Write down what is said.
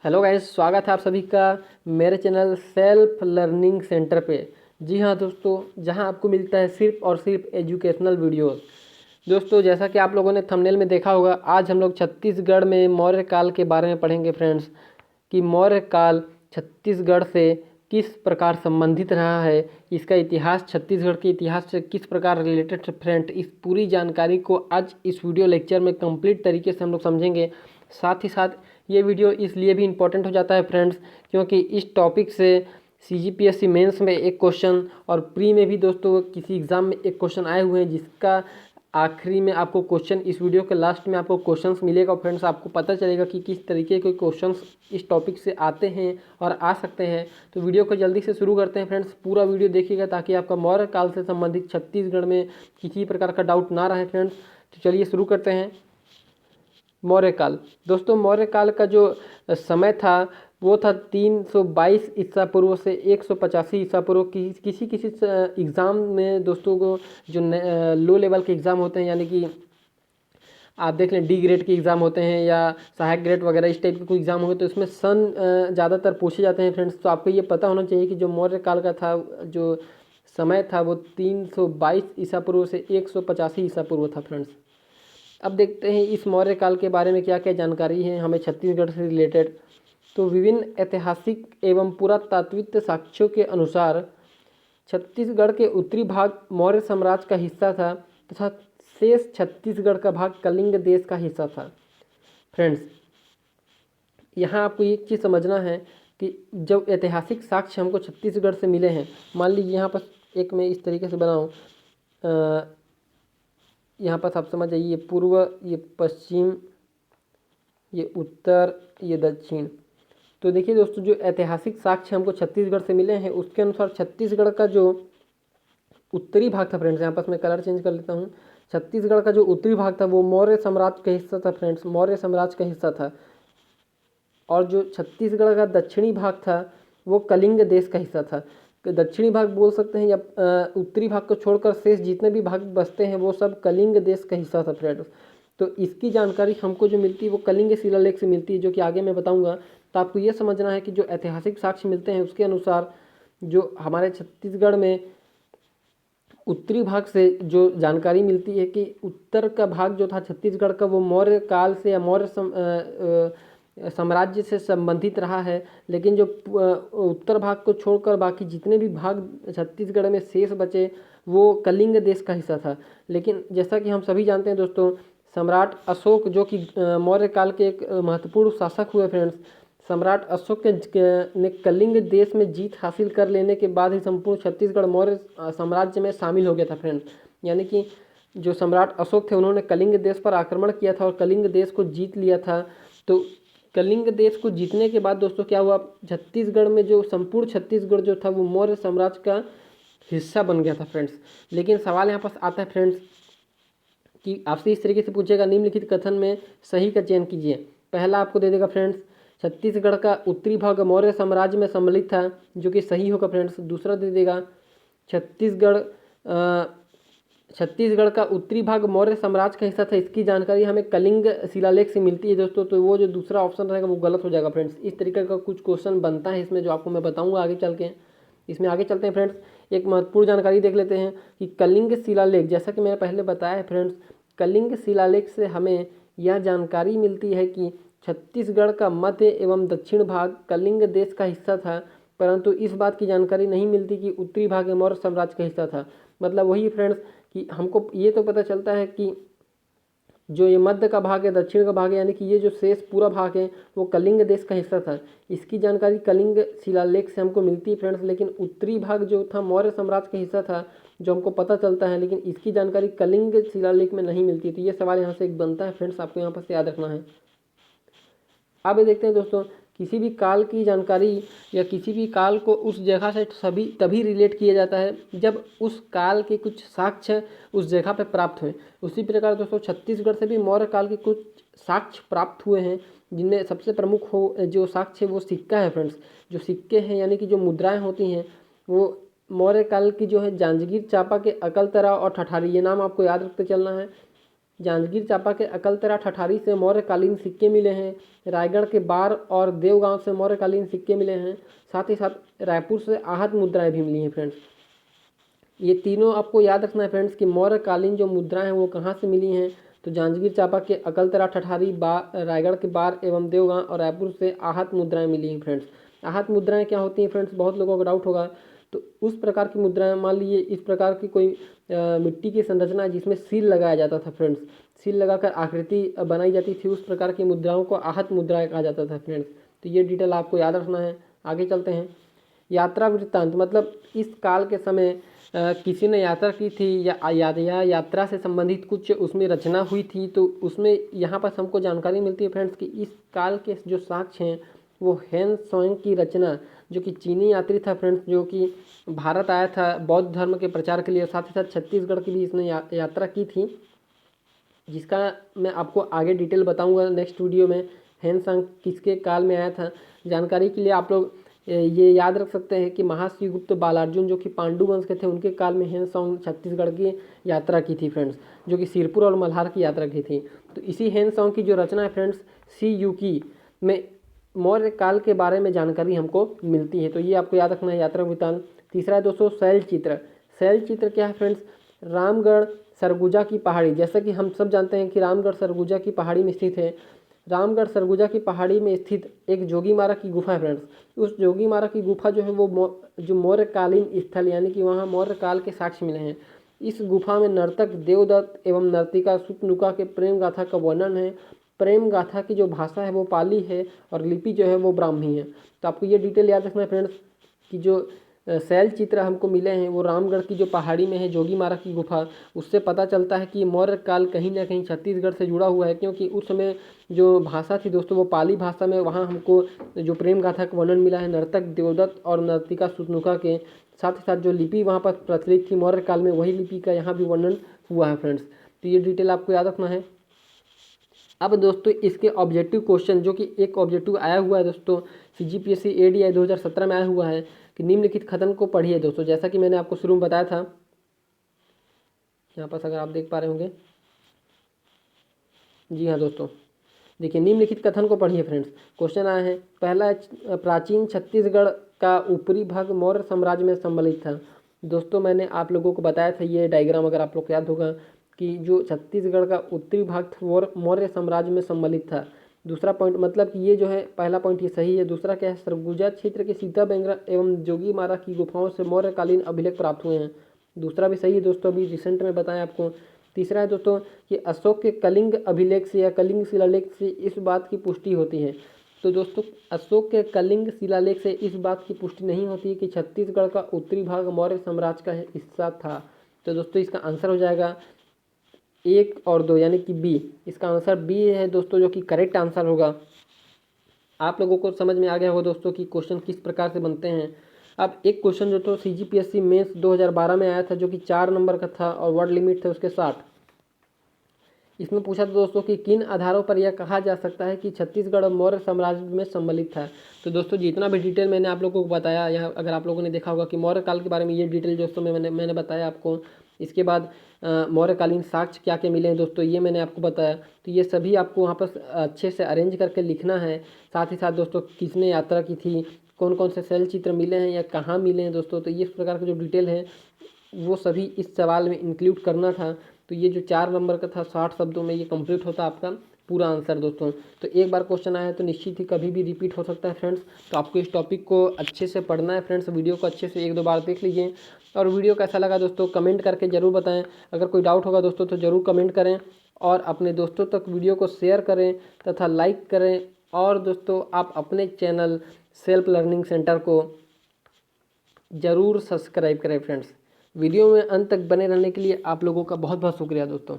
Hello guys, स्वागत है आप सभी का मेरे चैनल सेल्फ लर्निंग सेंटर पे। जी हाँ दोस्तों, जहां आपको मिलता है सिर्फ और सिर्फ एजुकेशनल वीडियोस। दोस्तों, जैसा कि आप लोगों ने थंबनेल में देखा होगा, आज हम लोग छत्तीसगढ़ में मौर्य काल के बारे में पढ़ेंगे फ्रेंड्स। कि मौर्य काल छत्तीसगढ़ से किस प्रकार संबंधित रहा है, इसका इतिहास छत्तीसगढ़ के इतिहास से किस प्रकार रिलेटेड है फ्रेंड। इस पूरी जानकारी को आज इस वीडियो लेक्चर में कंप्लीट तरीके से हम लोग समझेंगे। साथ ही साथ ये वीडियो इसलिए भी इम्पोर्टेंट हो जाता है फ्रेंड्स, क्योंकि इस टॉपिक से CGPSC मेंस में एक क्वेश्चन और प्री में भी दोस्तों किसी एग्ज़ाम में एक क्वेश्चन आए हुए हैं, जिसका आखिरी में आपको क्वेश्चन, इस वीडियो के लास्ट में आपको क्वेश्चंस मिलेगा फ्रेंड्स। आपको पता चलेगा कि किस तरीके के क्वेश्चंस इस टॉपिक से आते हैं और आ सकते हैं। तो वीडियो को जल्दी से शुरू करते हैं फ्रेंड्स। पूरा वीडियो देखिएगा ताकि आपका मौर्य काल से संबंधित छत्तीसगढ़ में किसी प्रकार का डाउट ना रहे फ्रेंड्स। तो चलिए शुरू करते हैं। मौर्य काल। दोस्तों, मौर्य काल का जो समय था वो था 322 ईसा पूर्व से 185 ईसा पूर्व। किसी किसी एग्ज़ाम में दोस्तों को जो लो लेवल के एग्ज़ाम होते हैं, यानी कि आप देख लें D ग्रेड के एग्ज़ाम होते हैं या सहायक ग्रेड वगैरह इस टाइप के कोई एग्ज़ाम होते हैं, तो उसमें सन ज़्यादातर पूछे जाते हैं फ्रेंड्स। तो आपको ये पता होना चाहिए कि जो मौर्य काल का था, जो समय था वो 322 ईसा पूर्व से 185 ईसा पूर्व था फ्रेंड्स। अब देखते हैं इस मौर्य काल के बारे में क्या क्या जानकारी है हमें छत्तीसगढ़ से रिलेटेड। तो विभिन्न ऐतिहासिक एवं पुरातात्विक साक्ष्यों के अनुसार छत्तीसगढ़ के उत्तरी भाग मौर्य साम्राज्य का हिस्सा था तथा शेष छत्तीसगढ़ का भाग कलिंग देश का हिस्सा था फ्रेंड्स। यहाँ आपको एक चीज़ समझना है कि जब ऐतिहासिक साक्ष्य हमको छत्तीसगढ़ से मिले हैं, मान लीजिए यहाँ पर एक मैं इस तरीके से बनाऊँ, यहाँ पर आप समझ जाइए, ये पूर्व, ये पश्चिम, ये उत्तर, ये दक्षिण। तो देखिए दोस्तों, जो ऐतिहासिक साक्ष्य हमको छत्तीसगढ़ से मिले हैं उसके अनुसार छत्तीसगढ़ का जो उत्तरी भाग था फ्रेंड्स, यहाँ पर मैं कलर चेंज कर लेता हूँ। छत्तीसगढ़ का जो उत्तरी भाग था वो मौर्य साम्राज्य का हिस्सा था फ्रेंड्स, मौर्य साम्राज्य का हिस्सा था। और जो छत्तीसगढ़ का दक्षिणी भाग था वो कलिंग देश का हिस्सा था। दक्षिणी भाग बोल सकते हैं या उत्तरी भाग को छोड़कर शेष जितने भी भाग बचते हैं वो सब कलिंग देश का हिस्सा था फ्रेंड्स। तो इसकी जानकारी हमको जो मिलती है वो कलिंग शिलालेख से मिलती है, जो कि आगे मैं बताऊंगा। तो आपको ये समझना है कि जो ऐतिहासिक साक्ष्य मिलते हैं उसके अनुसार जो हमारे छत्तीसगढ़ में उत्तरी भाग से जो जानकारी मिलती है कि उत्तर का भाग जो था छत्तीसगढ़ का वो मौर्य काल से या मौर्य साम्राज्य से संबंधित रहा है। लेकिन जो उत्तर भाग को छोड़कर बाकी जितने भी भाग छत्तीसगढ़ में शेष बचे वो कलिंग देश का हिस्सा था। लेकिन जैसा कि हम सभी जानते हैं दोस्तों, सम्राट अशोक जो कि मौर्य काल के एक महत्वपूर्ण शासक हुए फ्रेंड्स, सम्राट अशोक ने कलिंग देश में जीत हासिल कर लेने के बाद ही संपूर्ण छत्तीसगढ़ मौर्य साम्राज्य में शामिल हो गया था फ्रेंड्स। यानी कि जो सम्राट अशोक थे उन्होंने कलिंग देश पर आक्रमण किया था और कलिंग देश को जीत लिया था। तो कलिंग देश को जीतने के बाद दोस्तों क्या हुआ, छत्तीसगढ़ में जो संपूर्ण छत्तीसगढ़ जो था वो मौर्य साम्राज्य का हिस्सा बन गया था फ्रेंड्स। लेकिन सवाल यहाँ पर आता है फ्रेंड्स कि आपसे इस तरीके से पूछेगा, निम्नलिखित कथन में सही का चयन कीजिए। पहला आपको दे देगा फ्रेंड्स, छत्तीसगढ़ का उत्तरी भाग मौर्य साम्राज्य में सम्मिलित था, जो कि सही होगा फ्रेंड्स। दूसरा दे देगा, छत्तीसगढ़ का उत्तरी भाग मौर्य साम्राज्य का हिस्सा था, इसकी जानकारी हमें कलिंग शिलालेख से मिलती है दोस्तों। तो वो जो दूसरा ऑप्शन रहेगा वो गलत हो जाएगा फ्रेंड्स। इस तरीके का कुछ क्वेश्चन बनता है इसमें, जो आपको मैं बताऊंगा आगे चल के। इसमें आगे चलते हैं फ्रेंड्स, एक महत्वपूर्ण जानकारी देख लेते हैं कि कलिंग शिलालेख, जैसा कि मैंने पहले बताया है फ्रेंड्स, कलिंग शिलालेख से हमें यह जानकारी मिलती है कि छत्तीसगढ़ का मध्य एवं दक्षिण भाग कलिंग देश का हिस्सा था, परंतु इस बात की जानकारी नहीं मिलती कि उत्तरी भाग मौर्य साम्राज्य का हिस्सा था। मतलब वही फ्रेंड्स कि हमको ये तो पता चलता है कि जो ये मध्य का भाग है, दक्षिण का भाग है, यानी कि ये जो शेष पूरा भाग है वो कलिंग देश का हिस्सा था। इसकी जानकारी कलिंग शिलालेख से हमको मिलती है फ्रेंड्स। लेकिन उत्तरी भाग जो था मौर्य साम्राज्य का हिस्सा था, जो हमको पता चलता है, लेकिन इसकी जानकारी कलिंग शिलालेख में नहीं मिलती। तो ये सवाल यहाँ से एक बनता है फ्रेंड्स, आपको यहाँ पर से याद रखना है। अब ये देखते हैं दोस्तों, किसी भी काल की जानकारी या किसी भी काल को उस जगह से तभी रिलेट किया जाता है जब उस काल के कुछ साक्ष्य उस जगह पर प्राप्त हुए। उसी प्रकार दोस्तों छत्तीसगढ़ से भी मौर्य काल के कुछ साक्ष्य प्राप्त हुए हैं, जिनमें सबसे प्रमुख जो साक्ष्य वो सिक्का है फ्रेंड्स। जो सिक्के हैं यानी कि जो मुद्राएं होती हैं वो मौर्य काल की जो है जांजगीर चांपा के अकलतरा और ठठारी, ये नाम आपको याद रखते चलना है। जांजगीर चांपा के अकलतरा ठठारी से मौर्यकालीन सिक्के मिले हैं। रायगढ़ के बार और देवगांव से मौर्यकालीन सिक्के मिले हैं। साथ ही साथ रायपुर से आहत मुद्राएं भी मिली हैं फ्रेंड्स। ये तीनों आपको याद रखना है फ्रेंड्स कि मौर्यकालीन जो मुद्राएं हैं वो कहाँ से मिली हैं। तो जांजगीर चांपा के अकलतरा ठठारी, रायगढ़ के बार एवं देवगांव और रायपुर से आहत मुद्राएं मिली हैं फ्रेंड्स। आहत मुद्राएं क्या होती हैं फ्रेंड्स, बहुत लोगों को डाउट होगा। तो उस प्रकार की मुद्राएं, मान लीजिए इस प्रकार की कोई मिट्टी की संरचना है जिसमें सील लगाया जाता था फ्रेंड्स, सील लगाकर आकृति बनाई जाती थी, उस प्रकार की मुद्राओं को आहत मुद्राएं कहा जाता था फ्रेंड्स। तो ये डिटेल आपको याद रखना है। आगे चलते हैं। यात्रा वृत्तांत, मतलब इस काल के समय किसी ने यात्रा की थी या यात्रा से संबंधित कुछ उसमें रचना हुई थी, तो उसमें यहाँ पर हमको जानकारी मिलती है फ्रेंड्स कि इस काल के जो साक्ष्य हैं वो हेन त्सोंग की रचना, जो कि चीनी यात्री था फ्रेंड्स, जो कि भारत आया था बौद्ध धर्म के प्रचार के लिए। साथ ही साथ छत्तीसगढ़ की भी इसने यात्रा की थी, जिसका मैं आपको आगे डिटेल बताऊंगा नेक्स्ट वीडियो में। हेन त्सोंग किसके काल में आया था, जानकारी के लिए आप लोग ये याद रख सकते हैं कि महाश्रीगुप्त बालार्जुन जो कि पांडु वंश के थे, उनके काल में हेन त्सोंग छत्तीसगढ़ की यात्रा की थी फ्रेंड्स, जो कि सिरपुर और मल्हार की यात्रा की थी। तो इसी हेन त्सोंग की जो रचना है फ्रेंड्स, सी यूकी में मौर्य काल के बारे में जानकारी हमको मिलती है। तो ये आपको याद रखना है यात्रा वृत्तांत। तीसरा है दोस्तों शैल चित्र। शैल चित्र क्या है फ्रेंड्स, रामगढ़ सरगुजा की पहाड़ी, जैसा कि हम सब जानते हैं कि रामगढ़ सरगुजा की पहाड़ी में स्थित है। रामगढ़ सरगुजा की पहाड़ी में स्थित एक जोगीमारा की गुफा है फ्रेंड्स। उस जोगीमारा की गुफा जो है वो जो मौर्यकालीन स्थल, यानी कि वहाँ मौर्य काल के साक्ष्य मिले हैं। इस गुफा में नर्तक देवदत्त एवं नर्तिका सुपनुका के प्रेम गाथा का वर्णन है। प्रेम गाथा की जो भाषा है वो पाली है और लिपि जो है वो ब्राह्मी है। तो आपको ये डिटेल याद रखना है फ्रेंड्स कि जो शैल चित्र हमको मिले हैं वो रामगढ़ की जो पहाड़ी में है जोगीमारा की गुफा, उससे पता चलता है कि मौर्य काल कहीं ना कहीं छत्तीसगढ़ से जुड़ा हुआ है, क्योंकि उस समय जो भाषा थी दोस्तों वो पाली भाषा में, वहाँ हमको जो प्रेम गाथा का वर्णन मिला है नर्तक देवदत्त और नर्तिका सुतनुका के। साथ ही साथ जो लिपि वहाँ पर प्रचलित थी मौर्य काल में, वही लिपि का यहाँ भी वर्णन हुआ है फ्रेंड्स। तो ये डिटेल आपको याद रखना है। अब दोस्तों इसके ऑब्जेक्टिव क्वेश्चन, जो कि एक ऑब्जेक्टिव आया हुआ है दोस्तों CGPSC ADI 2017 में आया हुआ है कि निम्नलिखित कथन को पढ़िए दोस्तों। जैसा कि मैंने आपको शुरू में बताया था, यहाँ पर अगर आप देख पा रहे होंगे, जी हाँ दोस्तों, देखिए निम्नलिखित कथन को पढ़िए फ्रेंड्स। क्वेश्चन आया है, पहला, प्राचीन छत्तीसगढ़ का ऊपरी भाग मौर्य साम्राज्य में सम्मिलित था। दोस्तों मैंने आप लोगों को बताया था ये डायग्राम, अगर आप लोग को याद होगा, कि जो छत्तीसगढ़ का उत्तरी भाग था वो मौर्य साम्राज्य में सम्मिलित था। दूसरा पॉइंट, मतलब कि ये जो है पहला पॉइंट ये सही है। दूसरा क्या है, सरगुजा क्षेत्र के सीता बेंगरा एवं जोगीमारा की गुफाओं से मौर्यकालीन अभिलेख प्राप्त हुए हैं। दूसरा भी सही है दोस्तों, अभी रिसेंट में बताया आपको। तीसरा है दोस्तों कि अशोक के कलिंग अभिलेख से या कलिंग शिलालेख से इस बात की पुष्टि होती है। तो दोस्तों अशोक के कलिंग शिलालेख से इस बात की पुष्टि नहीं होती है कि छत्तीसगढ़ का उत्तरी भाग मौर्य साम्राज्य का हिस्सा था। तो दोस्तों इसका आंसर हो जाएगा 1 और 2, यानी कि बी। इसका आंसर बी है दोस्तों, जो कि करेक्ट आंसर होगा। आप लोगों को समझ में आ गया होगा दोस्तों कि क्वेश्चन किस प्रकार से बनते हैं। अब एक क्वेश्चन जो तो CGPSC मेंस 2012 में आया था, जो कि 4 नंबर का था और वर्ड लिमिट थे उसके 60। इसमें पूछा था दोस्तों कि किन आधारों पर यह कहा जा सकता है कि छत्तीसगढ़ मौर्य साम्राज्य में सम्मिलित था। तो दोस्तों जितना भी डिटेल मैंने आप लोगों को बताया, यहाँ अगर आप लोगों ने देखा होगा कि मौर्य काल के बारे में ये डिटेल दोस्तों मैंने बताया आपको। इसके बाद मौर्यकालीन साक्ष्य क्या क्या मिले हैं दोस्तों, ये मैंने आपको बताया। तो ये सभी आपको वहाँ पर अच्छे से अरेंज करके लिखना है। साथ ही साथ दोस्तों किसने यात्रा की थी, कौन कौन से शैल चित्र मिले हैं या कहाँ मिले हैं दोस्तों, तो ये इस प्रकार के जो डिटेल है वो सभी इस सवाल में इंक्लूड करना था। तो ये जो 4 नंबर का था 60 शब्दों में, ये कंप्लीट होता आपका पूरा आंसर दोस्तों। तो एक बार क्वेश्चन आया है तो निश्चित ही कभी भी रिपीट हो सकता है फ्रेंड्स। तो आपको इस टॉपिक को अच्छे से पढ़ना है फ्रेंड्स। वीडियो को अच्छे से 1-2 बार देख लीजिए। और वीडियो कैसा लगा दोस्तों कमेंट करके ज़रूर बताएं। अगर कोई डाउट होगा दोस्तों तो ज़रूर कमेंट करें और अपने दोस्तों तक वीडियो को शेयर करें तथा लाइक करें। और दोस्तों आप अपने चैनल सेल्फ लर्निंग सेंटर को ज़रूर सब्सक्राइब करें फ्रेंड्स। वीडियो में अंत तक बने रहने के लिए आप लोगों का बहुत बहुत शुक्रिया दोस्तों।